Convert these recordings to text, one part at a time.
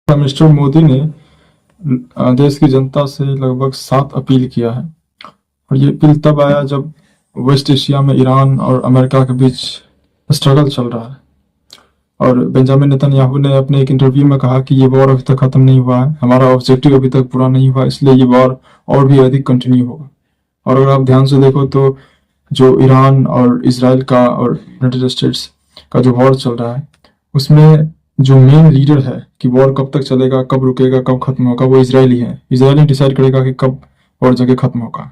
Prime minister Modi ने देश की जनता से लगभग 7 अपील किया है। और ये अपील तब आया जब वेस्ट एशिया में ईरान और अमेरिका के बीच स्ट्रगल चल रहा है। और बेंजामिन नेतन्याहू ने अपने एक इंटरव्यू में कहा कि ये वॉर अभी तक खत्म नहीं हुआ है, हमारा ऑब्जेक्टिव अभी तक पूरा नहीं हुआ, इसलिए ये वॉर और भी अधिक कंटिन्यू होगा। और अगर आप ध्यान से देखो तो जो ईरान और इसराइल का और यूनाइटेड स्टेट्स का जो वॉर चल रहा है, उसमें जो मेन लीडर है कि वॉर कब तक चलेगा, कब रुकेगा, कब खत्म होगा, वो इसराइली है। इसराइल डिसाइड करेगा कि कब और जगह खत्म होगा।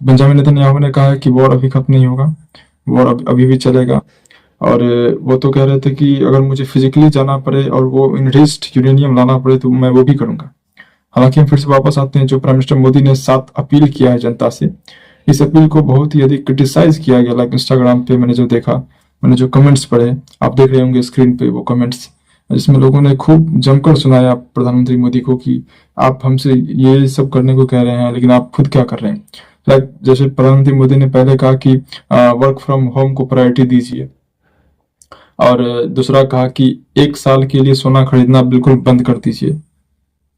तो बेंजामिन नेतन्याहू ने कहा है कि वॉर अभी खत्म नहीं होगा, वॉर अभी भी चलेगा। और वो तो कह रहे थे कि अगर मुझे फिजिकली जाना पड़े और वो इनरिच्ड यूरेनियम लाना पड़े तो मैं वो भी करूंगा। हालांकि हम फिर से वापस आते हैं, जो प्राइम मिनिस्टर मोदी ने 7 अपील किया है जनता से, इस अपील को बहुत ही अधिक क्रिटिसाइज किया गया। लाइक इंस्टाग्राम पे मैंने जो देखा, मैंने जो कमेंट्स पढ़े, आप देख रहे होंगे स्क्रीन पे वो कमेंट्स, जिसमें लोगों ने खूब जमकर सुनाया प्रधानमंत्री मोदी को कि आप हमसे ये सब करने को कह रहे हैं लेकिन आप खुद क्या कर रहे हैं। लाइक जैसे प्रधानमंत्री मोदी ने पहले कहा कि वर्क फ्रॉम होम को प्रायोरिटी दीजिए, और दूसरा कहा कि 1 साल के लिए सोना खरीदना बिल्कुल बंद कर दीजिए।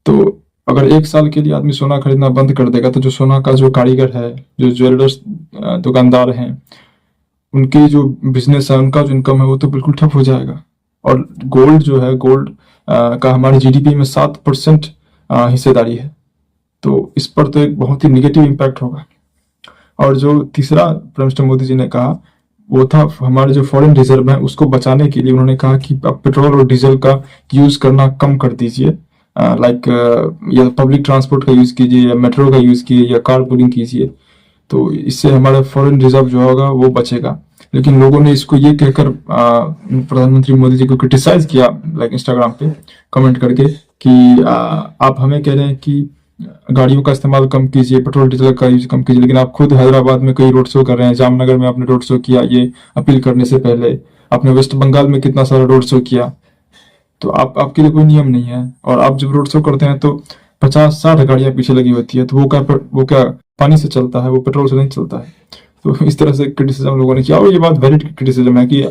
तो अगर 1 साल के लिए आदमी सोना खरीदना बंद कर देगा तो जो सोना का जो कारीगर है, जो ज्वेलर्स दुकानदार हैं, उनकी जो बिजनेस है, उनका जो इनकम है, वो तो बिल्कुल ठप हो जाएगा। और गोल्ड जो है, गोल्ड का हमारे जीडीपी में 7% हिस्सेदारी है, तो इस पर तो एक बहुत ही निगेटिव इम्पैक्ट होगा। और जो तीसरा प्राइम मिनिस्टर मोदी जी ने कहा वो था हमारे जो फॉरेन रिजर्व है उसको बचाने के लिए उन्होंने कहा कि आप पेट्रोल और डीजल का यूज करना कम कर दीजिए। लाइक या पब्लिक ट्रांसपोर्ट का यूज कीजिए, या मेट्रो का यूज कीजिए, या कार पूलिंग कीजिए, तो इससे हमारा फॉरेन रिजर्व जो होगा वो बचेगा। लेकिन लोगों ने इसको ये कहकर प्रधानमंत्री मोदी जी को क्रिटिसाइज किया, लाइक इंस्टाग्राम पे कमेंट करके कि आप हमें कह रहे हैं कि गाड़ियों का इस्तेमाल कम कीजिए, पेट्रोल डीजल का यूज कम कीजिए, लेकिन आप खुद हैदराबाद में कई रोड शो कर रहे हैं, जामनगर में आपने रोड शो किया ये अपील करने से पहले, आपने वेस्ट बंगाल में कितना सारा रोड शो किया। तो आपके लिए कोई नियम नहीं है, और आप जब रोड शो करते हैं तो 50-60 गाड़ियां पीछे लगी होती है, तो वो क्या पानी से चलता है, वो पेट्रोल से नहीं चलता है। तो इस तरह से क्रिटिसिज्म लोगों ने किया, और ये बात वैलिड क्रिटिसिज्म है कि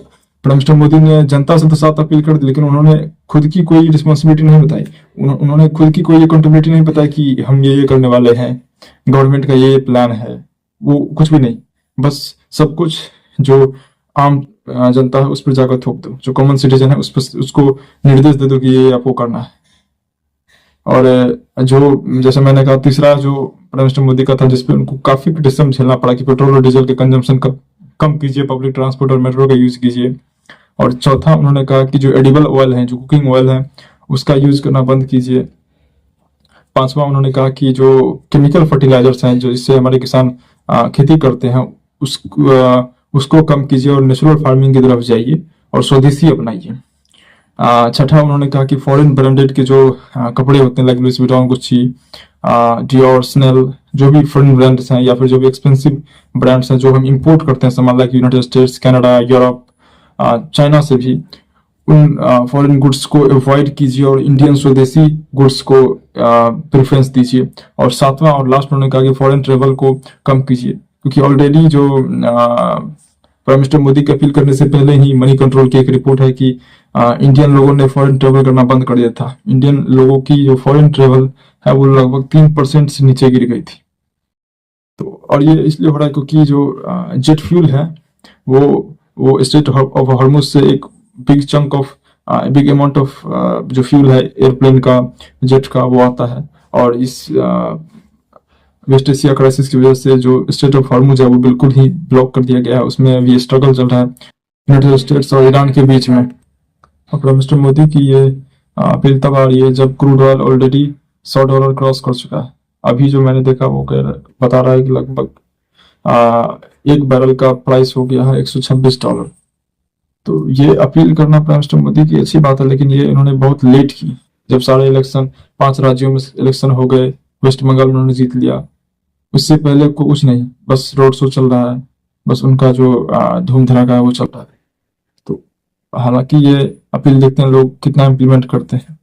प्राइम मिनिस्टर मोदी ने जनता से तो 7 अपील कर दी, लेकिन उन्होंने खुद की कोई रिस्पॉन्सिबिलिटी नहीं बताई, उन्होंने खुद की कोई अकाउंटेबिलिटी नहीं बताई कि हम ये करने वाले हैं, गवर्नमेंट का ये प्लान है, वो कुछ भी नहीं। बस सब कुछ जो आम जनता है उस पर जाकर थोप दो, जो कॉमन सिटीजन है उस पर उसको निर्देश दे दो कि ये आपको करना है। और जो जैसे मैंने कहा, तीसरा जो प्राइम मिनिस्टर मोदी का था जिसपे उनको काफी क्रिटिसिज्म झेलना पड़ा कि पेट्रोल और डीजल के कंजम्पशन कम कीजिए, पब्लिक ट्रांसपोर्ट और मेट्रो का यूज कीजिए। और चौथा उन्होंने कहा कि जो एडिबल ऑयल है, जो कुकिंग ऑयल है, उसका यूज करना बंद कीजिए। पांचवा उन्होंने कहा कि जो केमिकल फर्टिलाइजर्स हैं, जो इससे हमारे किसान खेती करते हैं, उसको कम कीजिए और नेचुरल फार्मिंग की तरफ जाइए और स्वदेशी अपनाइए। छठा उन्होंने कहा कि फॉरेन ब्रांडेड के जो कपड़े होते हैं, like Louis Vuitton, Gucci, Dior, Chanel, जो भी फॉरेन ब्रांड्स हैं या फिर जो भी एक्सपेंसिव ब्रांड्स हैं जो हम इंपोर्ट करते हैं सामान, like United states, Canada, Europe, China से भी, उन फॉरेन गुड्स को अवॉइड कीजिए और इंडियन स्वदेशी गुड्स को प्रेफरेंस दीजिए। और सातवां और लास्ट उन्होंने कहा कि फॉरेन ट्रेवल को कम कीजिए, क्योंकि ऑलरेडी जो प्राइम मिनिस्टर मोदी की अपील करने से पहले ही मनी कंट्रोल की एक रिपोर्ट है कि इंडियन लोगों ने फॉरेन ट्रेवल करना बंद कर दिया था। इंडियन लोगों की जो फॉरेन ट्रेवल है वो लगभग 3% से नीचे गिर गई थी। तो और ये इसलिए हो रहा है क्योंकि जो जेट फ्यूल है वो स्ट्रेट ऑफ हॉर्मुज से एक big chunk of big amount of जो फ्यूल है एयरप्लेन का, जेट का, वो आता है। और इस वेस्ट एशिया क्राइसिस की वजह से जो स्ट्रेट ऑफ हॉर्मुज है वो बिल्कुल ही ब्लॉक कर दिया गया है। उसमें अभी स्ट्रगल चल रहा है यूनाइटेड स्टेट्स और ईरान के बीच में। और प्राइम मिनिस्टर मोदी की ये अपील तब आ रही है जब क्रूड ऑयल ऑलरेडी $100 क्रॉस कर चुका है। अभी जो मैंने देखा वो बता रहा है कि लगभग 1 बैरल का प्राइस हो गया है $126। तो ये अपील करना प्राइम मिनिस्टर मोदी की अच्छी बात है, लेकिन ये इन्होंने बहुत लेट की, जब सारे इलेक्शन 5 राज्यों में इलेक्शन हो गए, वेस्ट बंगाल में उन्होंने जीत लिया, उससे पहले को कुछ नहीं, बस रोड शो चल रहा है, बस उनका जो धूम धड़ाका है वो चल रहा है। तो हालांकि ये अपील देखते हैं लोग कितना इम्प्लीमेंट करते हैं।